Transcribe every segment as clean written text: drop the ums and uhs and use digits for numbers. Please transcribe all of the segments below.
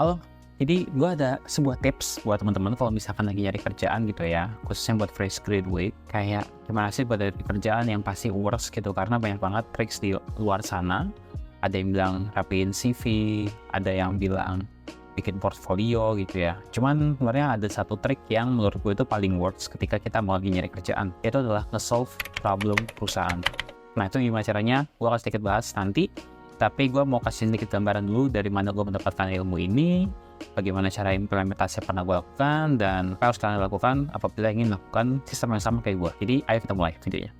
Halo, jadi gue ada sebuah tips buat teman-teman kalau misalkan lagi nyari kerjaan gitu ya, khususnya buat fresh graduate, kayak gimana sih buat dari kerjaan yang pasti works gitu, karena banyak banget tricks di luar sana. Ada yang bilang rapiin CV, ada yang bilang bikin portfolio gitu ya. Cuman sebenarnya ada satu trik yang menurut gue itu paling works ketika kita mau lagi nyari kerjaan, yaitu adalah nge-solve problem perusahaan. Nah itu gimana caranya? Gue akan sedikit bahas nanti. Tapi gue mau kasih sedikit gambaran dulu dari mana gue mendapatkan ilmu ini, bagaimana cara implementasi yang pernah gue lakukan, dan apa yang harus kalian lakukan apabila ingin melakukan sistem yang sama kayak gue. Jadi ayo kita mulai videonya.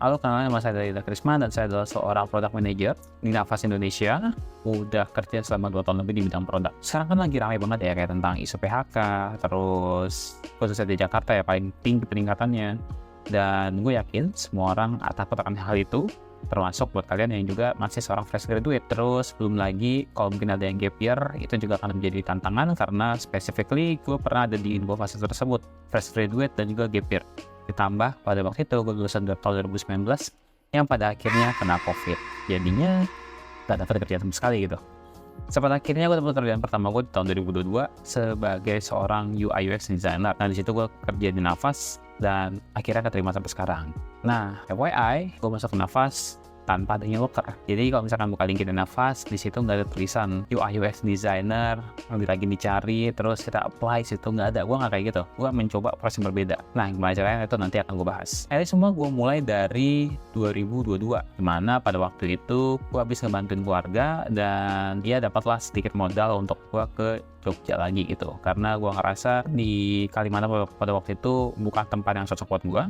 Halo, kenalin, nama saya Dalida Krisma dan saya adalah seorang product manager di Navas Indonesia. Udah kerja selama 2 tahun lebih di bidang produk. Sekarang kan lagi ramai banget ya kayak tentang isu PHK, terus khususnya di Jakarta ya paling tinggi peningkatannya. Dan gue yakin semua orang takut akan hal itu, termasuk buat kalian yang juga masih seorang fresh graduate. Terus belum lagi kalau mungkin ada yang gap year, itu juga akan menjadi tantangan karena specifically gue pernah ada di dua fase tersebut, fresh graduate dan juga gap year. Ditambah pada waktu itu gue lulusan tahun 2019 yang pada akhirnya kena COVID, jadinya gak dapat kerjaan sama sekali gitu. Sampai akhirnya gue dapat kerjaan pertama gue di tahun 2022 sebagai seorang UI UX designer. Nah di situ gue kerja di Navas dan akhirnya keterima sampai sekarang. Nah FYI, gue masuk ke Navas tanpa adanya loker. Jadi kalau misalkan buka LinkedIn Navas, di situ nggak ada tulisan UI UX designer lagi dicari, terus kita apply, situ nggak ada. Gue nggak kayak gitu. Gue mencoba proses yang berbeda. Nah gimana caranya itu nanti akan gue bahas. Ini semua gue mulai dari 2022, dimana pada waktu itu gue habis ngebantuin keluarga dan dia dapatlah sedikit modal untuk gue ke Jogja lagi gitu. Karena gue ngerasa di Kalimantan pada waktu itu bukan tempat yang cocok buat gue.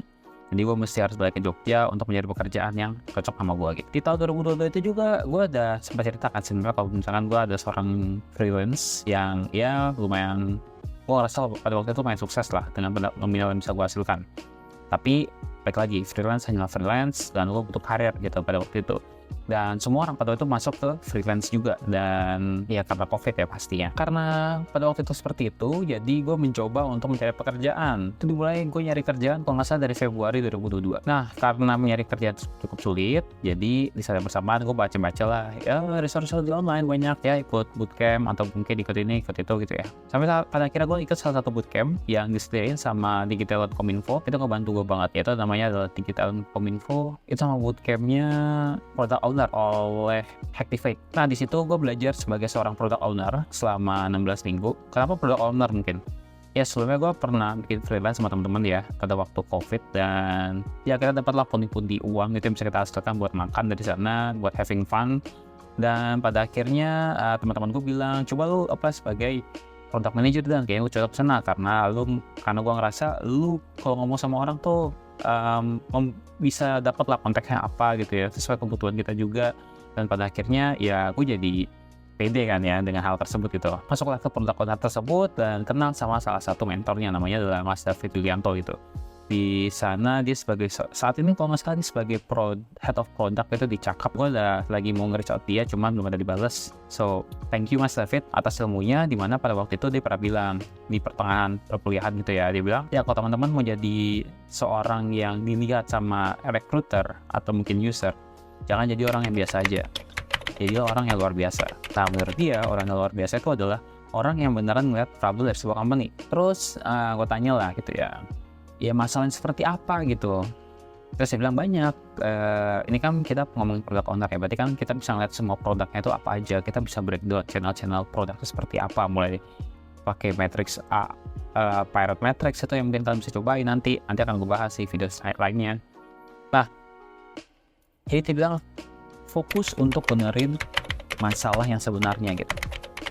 Jadi gue mesti harus balik ke Jogja untuk mencari pekerjaan yang cocok sama gue gitu. Di tahun 2022 itu juga gue ada sempat ceritakan sebenarnya kalau misalkan gue ada seorang freelance yang ya lumayan, gue ngerasa pada waktu itu lumayan sukses lah dengan nominal yang bisa gue hasilkan. Tapi baik lagi, freelance hanyalah freelance dan gue butuh karir gitu pada waktu itu. Dan semua orang pada waktu itu masuk ke freelance juga, dan ya karena COVID ya pastinya. Karena pada waktu itu seperti itu, jadi gue mencoba untuk mencari pekerjaan. Itu dimulai gue nyari kerjaan kalau nggak salah dari Februari 2022. Nah karena mencari kerjaan cukup sulit, jadi di saat yang bersamaan gue baca-baca lah ya resource di online banyak ya, ikut bootcamp atau mungkin ikut ini ikut itu gitu ya. Sampai pada akhirnya gue ikut salah satu bootcamp yang disediain sama Digital.Kominfo. Itu ngebantu gue banget, yaitu namanya adalah Digital.Kominfo. Itu sama bootcampnya product owner oleh Hacktivate. Nah di situ gue belajar sebagai seorang product owner selama 16 minggu. Kenapa product owner mungkin? Ya sebelumnya gue pernah bikin freelance sama teman-teman ya pada waktu COVID, dan ya kita dapatlah pundi-pundi uang itu yang bisa kita hasilkan buat makan dari sana, buat having fun. Dan pada akhirnya teman-teman gue bilang, coba lu apply sebagai product manager dan kayaknya gue cocok sana karena gue ngerasa lu kalau ngomong sama orang tuh bisa dapat lah konteksnya apa gitu ya, sesuai kebutuhan kita juga. Dan pada akhirnya ya gue jadi pede kan ya dengan hal tersebut gitu. Masuklah ke product owner tersebut dan kenal sama salah satu mentornya, namanya adalah Mas David Yulianto gitu. Di sana dia sebagai, saat ini kalau nggak salah dia sebagai head of product itu di Cakap. Gue udah lagi mau nge-reach out dia, cuman belum ada dibales. So thank you Mas David atas ilmunya, dimana pada waktu itu dia pernah bilang di pertengahan perkuliahan gitu ya, dia bilang ya kalau teman-teman mau jadi seorang yang dilihat sama recruiter atau mungkin user, jangan jadi orang yang biasa aja, jadi orang yang luar biasa. Nah menurut dia orang yang luar biasa itu adalah orang yang beneran ngeliat problem dari sebuah company. Terus gue tanya lah gitu ya masalahnya seperti apa gitu. Terus saya bilang banyak, ini kan kita ngomongin product owner ya, berarti kan kita bisa ngeliat semua produknya itu apa aja, kita bisa breakdown channel-channel produk itu seperti apa, mulai pakai matrix A, pirate matrix itu yang mungkin kalian bisa cobain nanti akan gue bahas di video lainnya. Nah jadi dia bilang fokus untuk benerin masalah yang sebenarnya gitu,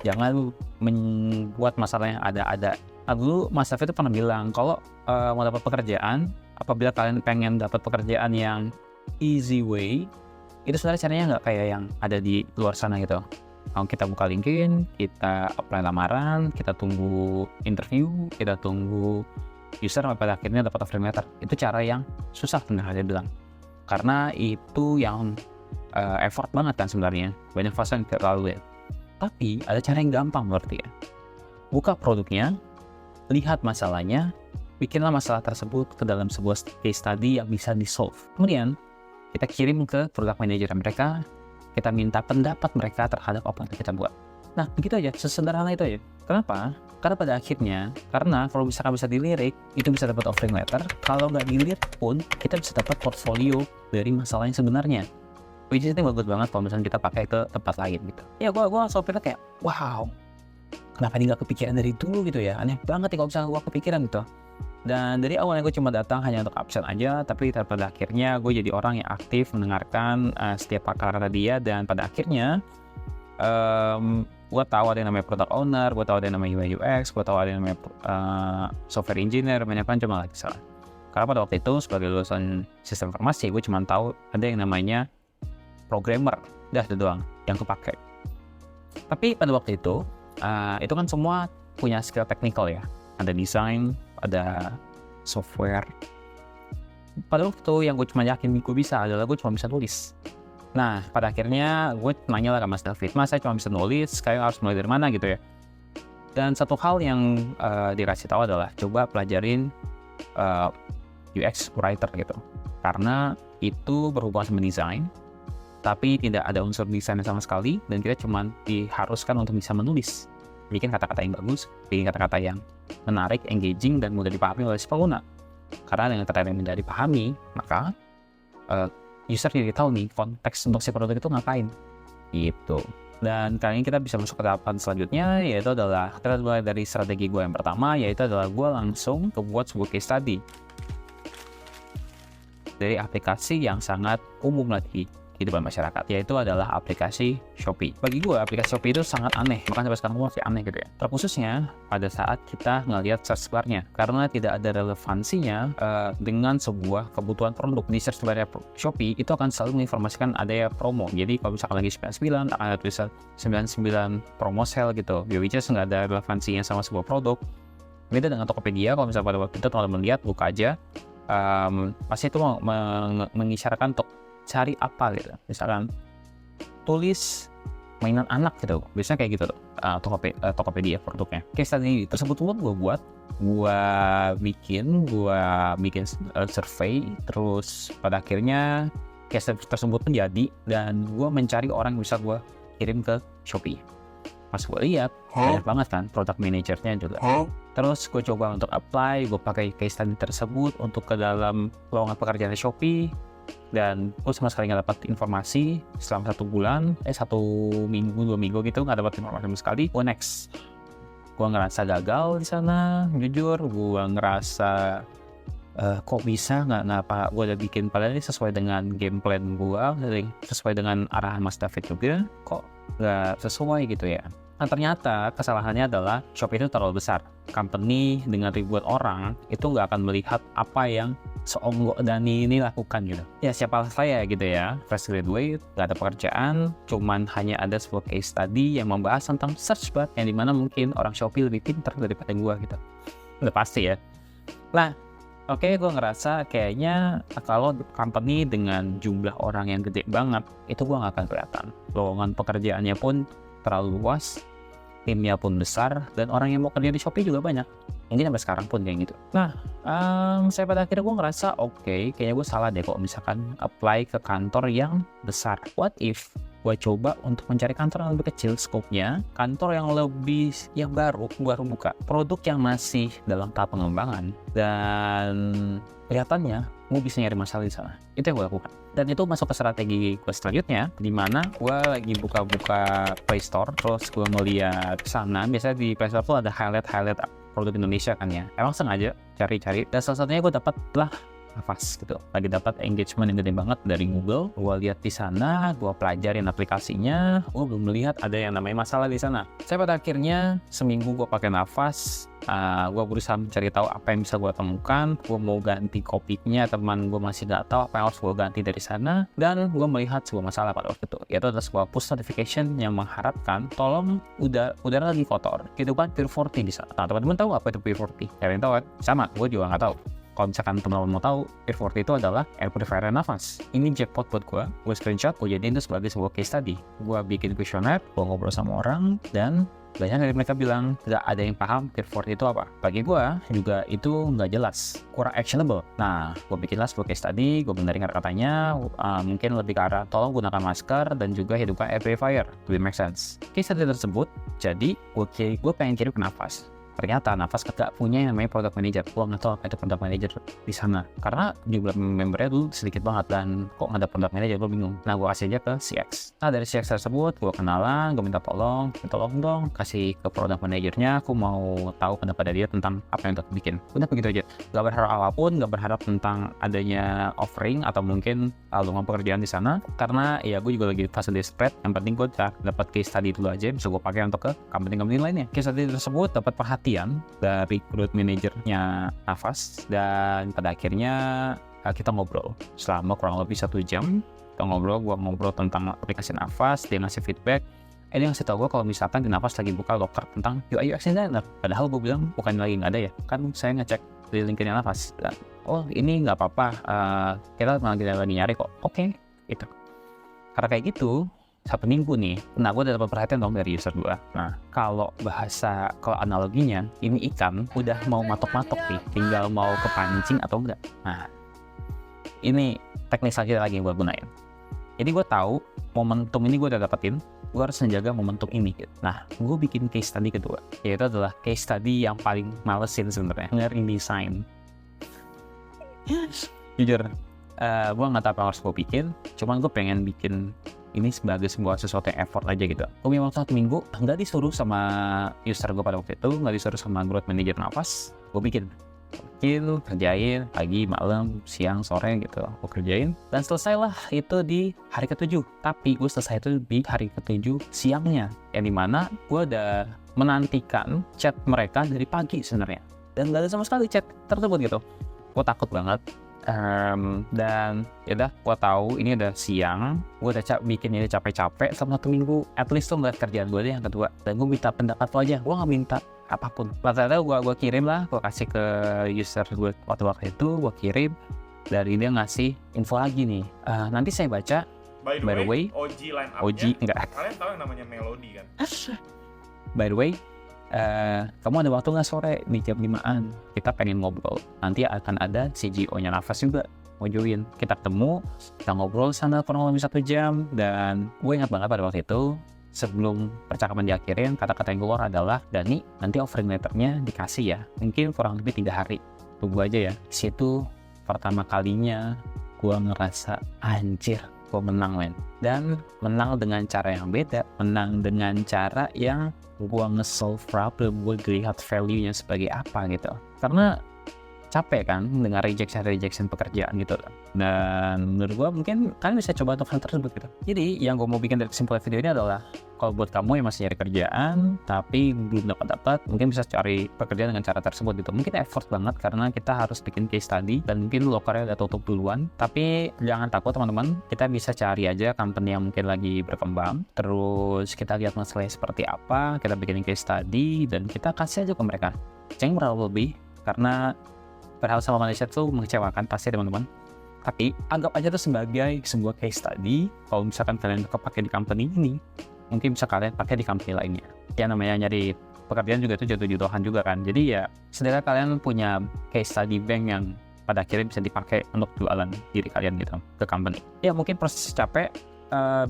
jangan membuat masalah yang ada. Dulu Mas David itu pernah bilang kalau mau dapat pekerjaan, apabila kalian pengen dapat pekerjaan yang easy way, itu sebenarnya caranya nggak kayak yang ada di luar sana gitu. Kalau kita buka LinkedIn, kita apply lamaran, kita tunggu interview, kita tunggu user sampai pada akhirnya dapat offer letter. Itu cara yang susah benar dia bilang, karena itu yang effort banget kan sebenarnya, banyak fase yang kita lalui. Tapi ada cara yang gampang menurut dia. Buka produknya, lihat masalahnya, bikinlah masalah tersebut ke dalam sebuah case study yang bisa di-solve. Kemudian, kita kirim ke product manager mereka, kita minta pendapat mereka terhadap apa yang kita buat. Nah, begitu aja, sesederhana itu aja. Kenapa? Karena pada akhirnya, kalau misalkan bisa dilirik, itu bisa dapat offering letter. Kalau nggak dilirik pun, kita bisa dapat portfolio dari masalah yang sebenarnya. Which is itu bagus banget kalau misalnya kita pakai ke tempat lain gitu. Ya, gue langsung pikir kayak, wow, kenapa ini nggak kepikiran dari dulu gitu ya? Aneh banget ya kalau misalnya gue kepikiran gitu. Dan dari awalnya gue cuma datang hanya untuk absen aja, tapi pada akhirnya gue jadi orang yang aktif mendengarkan setiap kata-kata dia, dan pada akhirnya gue tahu ada yang namanya product owner, gue tahu ada yang namanya UI UX, gue tahu ada yang namanya software engineer, banyak kan cuma lagi salah. Karena pada waktu itu sebagai lulusan sistem informasi, gue cuma tahu ada yang namanya programmer, itu doang yang kepake. Tapi pada waktu itu kan semua punya skill technical ya, ada desain, ada software. Pada waktu itu yang gue cuma yakin gue bisa adalah gue cuma bisa tulis. Nah, pada akhirnya gue nanya lah ke Mas David, Mas, saya cuma bisa nulis, kayak harus mulai dari mana gitu ya. Dan satu hal yang dikasih tahu adalah coba pelajarin UX writer gitu, karena itu berhubungan sama desain, tapi tidak ada unsur desainnya sama sekali, dan kita cuma diharuskan untuk bisa menulis, bikin kata-kata yang bagus, bikin kata-kata yang menarik, engaging, dan mudah dipahami oleh si pengguna. Karena dengan kata-kata yang mudah dipahami, maka user jadi tahu nih konteks untuk si produk itu ngapain gitu. Dan kali ini kita bisa masuk ke tahapan selanjutnya, yaitu adalah kita mulai dari strategi gue yang pertama, yaitu adalah gue langsung buat sebuah case study dari aplikasi yang sangat umum lagi kehidupan masyarakat, yaitu adalah aplikasi Shopee. Bagi gue, aplikasi Shopee itu sangat aneh, bahkan sampai sekarang gue masih aneh gitu ya. Terkhususnya pada saat kita ngelihat search bar-nya, karena tidak ada relevansinya dengan sebuah kebutuhan produk. Di search bar Shopee itu akan selalu menginformasikan ada ya promo. Jadi kalau misalkan lagi 99, akan ada tulisan 99 promo sale gitu. Which is nggak ada relevansinya sama sebuah produk. Beda dengan Tokopedia, kalau misalkan pada waktu itu teman-teman lihat, buka aja, pasti itu mengisyaratkan untuk cari apa gitu, misalkan tulis mainan anak gitu, biasanya kayak gitu tuh Tokopedia produknya. Case study tersebut gue bikin survey, terus pada akhirnya case tersebut pun jadi, dan gue mencari orang yang bisa gue kirim ke Shopee. Pas gue lihat banyak banget kan product manajernya juga. Terus gue coba untuk apply, gue pakai case study tersebut untuk ke dalam lowongan pekerjaan Shopee, dan gue sama sekali nggak dapat informasi selama 1 bulan, 1 minggu 2 minggu gitu, nggak dapat informasi sama sekali. Gue next, gue ngerasa gagal di sana, jujur gue ngerasa kok bisa nggak gue udah bikin, padahal ini sesuai dengan game plan gue, sesuai dengan arahan Mas David juga, kok nggak sesuai gitu ya. Nah, ternyata kesalahannya adalah Shopee itu terlalu besar. Company dengan ribuan orang itu nggak akan melihat apa yang seonggok Dani ini lakukan gitu. Ya siapa saya gitu ya, fresh graduate, nggak ada pekerjaan, cuman hanya ada sebuah case study yang membahas tentang search bar, yang dimana mungkin orang Shopee lebih pintar daripada gue gitu. Udah pasti ya. Nah, oke, gue ngerasa kayaknya kalau company dengan jumlah orang yang gede banget, itu gue nggak akan kelihatan. Lowongan pekerjaannya pun terlalu luas, timnya pun besar, dan orang yang mau kerja di Shopee juga banyak. Mungkin sampai sekarang pun kayak gitu. Nah, saya pada akhirnya gue ngerasa oke, kayaknya gue salah deh kok misalkan apply ke kantor yang besar. What if gue coba untuk mencari kantor yang lebih kecil skopnya, kantor yang baru buka, produk yang masih dalam tahap pengembangan, dan kelihatannya gue bisa nyari masalah di sana. Itu yang gue lakukan. Dan itu masuk ke strategi gue selanjutnya, di mana gue lagi buka Play Store, terus gue ngeliat sana, biasanya di Play Store tuh ada highlight produk Indonesia kan ya. Emang sengaja cari-cari, dan salah satunya gue dapat lah Nafas gitu. Lagi dapat engagement yang gede banget dari Google. Gue lihat di sana, gue pelajarin aplikasinya, gue belum melihat ada yang namanya masalah di sana. Saya pada akhirnya seminggu gue pakai Nafas, gue berusaha mencari tahu apa yang bisa gue temukan. Gue mau ganti kopiknya, teman gue masih nggak tahu apa yang harus gue ganti dari sana. Dan gue melihat sebuah masalah pada waktu itu, yaitu ada sebuah push notification yang mengharapkan tolong udara lagi kotor. Gitu kan Pure40 di sana. Nah, teman-teman tahu apa itu Pure40? Kalian tahu kan? Sama, gue juga nggak tahu. Kalau misalkan teman-teman mau tahu, Pure40 itu adalah air purifier nafas. Ini jackpot buat gue screenshot, gue jadiin itu sebagai sebuah case study. Gue bikin kuesioner, gue ngobrol sama orang, dan Banyak dari mereka bilang nggak ada yang paham Tier 4 itu apa. Bagi gue juga itu nggak jelas, kurang actionable. Nah, gue bikinlah sebuah case study, gue benerin kata-katanya, mungkin lebih ke arah tolong gunakan masker dan juga hidupkan air purifier, lebih make sense. Case study tersebut, jadi gue pengen kirim ke Nafas. Ternyata Nafas gak punya yang namanya product manager. Gue nggak tahu apa itu product manager di sana. Karena jumlah membernya tuh sedikit banget dan kok nggak ada product manager, gue bingung. Nah, gue kasih aja ke CX. Nah, dari CX tersebut, gue kenalan, gue minta tolong dong kasih ke product managernya. Aku mau tahu pendapat dari dia tentang apa yang aku bikin. Udah begitu aja. Gak berharap apapun, gak berharap tentang adanya offering atau mungkin lowongan pekerjaan di sana. Karena ya gue juga lagi fase desperate. Yang penting gue dapat case study dulu aja, bisa gue pakai untuk ke company-company lainnya. Case study tersebut dapat perhatian dari product manajernya Nafas, dan pada akhirnya kita ngobrol selama kurang lebih 1 jam. Kita ngobrol, gue ngobrol tentang aplikasi Nafas, dia ngasih feedback. Dia ngasih tau gue kalau misalkan di Nafas lagi buka loker tentang UI UX designer. Padahal gue bilang bukan lagi nggak ada ya, kan saya ngecek di LinkedIn Nafas. Dan, oh ini nggak apa-apa, kita lagi nyari kok. Oke, gitu. Karena kayak gitu, 1 minggu nih, nah gue udah dapat perhatian dong dari user gue. Nah, kalau analoginya, ini ikan udah mau matok-matok nih, tinggal mau kepancing atau enggak. Nah, ini teknik selanjutnya lagi yang gue gunain. Jadi gue tahu momentum ini gue udah dapetin, gue harus menjaga momentum ini. Nah, gue bikin case study kedua, yaitu adalah case study yang paling malesin sebenarnya, ngerin design. Jujur, gue nggak tahu apa yang harus gue bikin, cuman gue pengen bikin ini sebagai sebuah sesuatu yang effort aja gitu. Gue memang 1 minggu nggak disuruh sama user gue pada waktu itu, nggak disuruh sama growth manager Nafas. Gue bikin, kerjain pagi, malam, siang, sore gitu. Gue kerjain dan selesailah itu di hari ke-7. Tapi gue selesai itu di hari ke-7 siangnya, yang dimana gue udah menantikan chat mereka dari pagi sebenarnya, dan nggak ada sama sekali chat tersebut gitu. Gue takut banget. Dan yaudah, gue tahu ini udah siang, gue udah bikin ini capek-capek selama 1 minggu. At least tuh ngeliat kerjaan gue deh yang kedua, dan gue minta pendapat lo aja, gue nggak minta apapun. Ternyata gue kirim lah, gue kasih ke user gue waktu itu, gue kirim, dari dia ngasih info lagi nih. Nanti saya baca. By the way, OG line-up-nya, OG enggak. Kalian tahu yang namanya Melody kan? By the way, kamu ada waktu nggak sore di jam 5-an? Kita pengen ngobrol. Nanti akan ada CGO-nya Nafas juga mau join. Kita ketemu, kita ngobrol sana kurang lebih 1 jam. Dan gue ingat banget pada waktu itu, sebelum percakapan diakhirin, kata-kata yang keluar adalah, Dani, nanti offering letternya dikasih ya, mungkin kurang lebih 3 hari. Tunggu aja ya. Situ pertama kalinya gue ngerasa anjir, gue menang men. Dan menang dengan cara yang beda, menang dengan cara yang gue nge-solve problem, gue lihat value-nya sebagai apa gitu. Karena capek kan dengan rejection pekerjaan gitu. Dan menurut gue mungkin kalian bisa coba untuk hal tersebut gitu. Jadi yang gue mau bikin dari kesimpulan video ini adalah, kalau buat kamu yang masih nyari kerjaan tapi belum dapat, mungkin bisa cari pekerjaan dengan cara tersebut gitu. Mungkin effort banget karena kita harus bikin case study dan mungkin lokernya udah tutup duluan. Tapi jangan takut teman-teman, kita bisa cari aja company yang mungkin lagi berkembang. Terus kita lihat masalahnya seperti apa, kita bikin case study dan kita kasih aja ke mereka. Jangan berharap lebih, karena berharap sama manusia tuh mengecewakan pasti teman-teman. Tapi anggap aja tuh sebagai sebuah case study. Kalau misalkan kalian kepake di company ini, mungkin bisa kalian pakai di company lainnya. Ya namanya nyari pekerjaan juga itu jodoh-jodohan juga kan. Jadi ya setidaknya kalian punya case study bank yang pada akhirnya bisa dipakai untuk jualan diri kalian gitu ke company. Ya mungkin proses capek,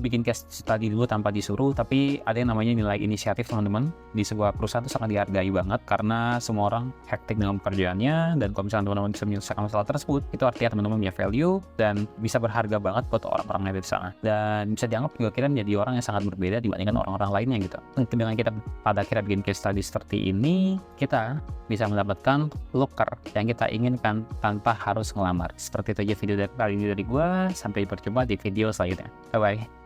bikin case study dulu tanpa disuruh, tapi ada yang namanya nilai inisiatif teman-teman. Di sebuah perusahaan itu sangat dihargai banget karena semua orang hektik dengan pekerjaannya, dan kalau misalnya teman-teman bisa menyelesaikan masalah tersebut, itu artinya teman-teman punya value dan bisa berharga banget buat orang-orang yang ada di sana, dan bisa dianggap juga kita menjadi orang yang sangat berbeda dibandingkan orang-orang lainnya gitu. Dengan kita pada akhirnya bikin case study seperti ini, kita bisa mendapatkan loker yang kita inginkan tanpa harus ngelamar. Seperti itu aja video kali ini dari gue. Sampai berjumpa di video selanjutnya. Bye bye.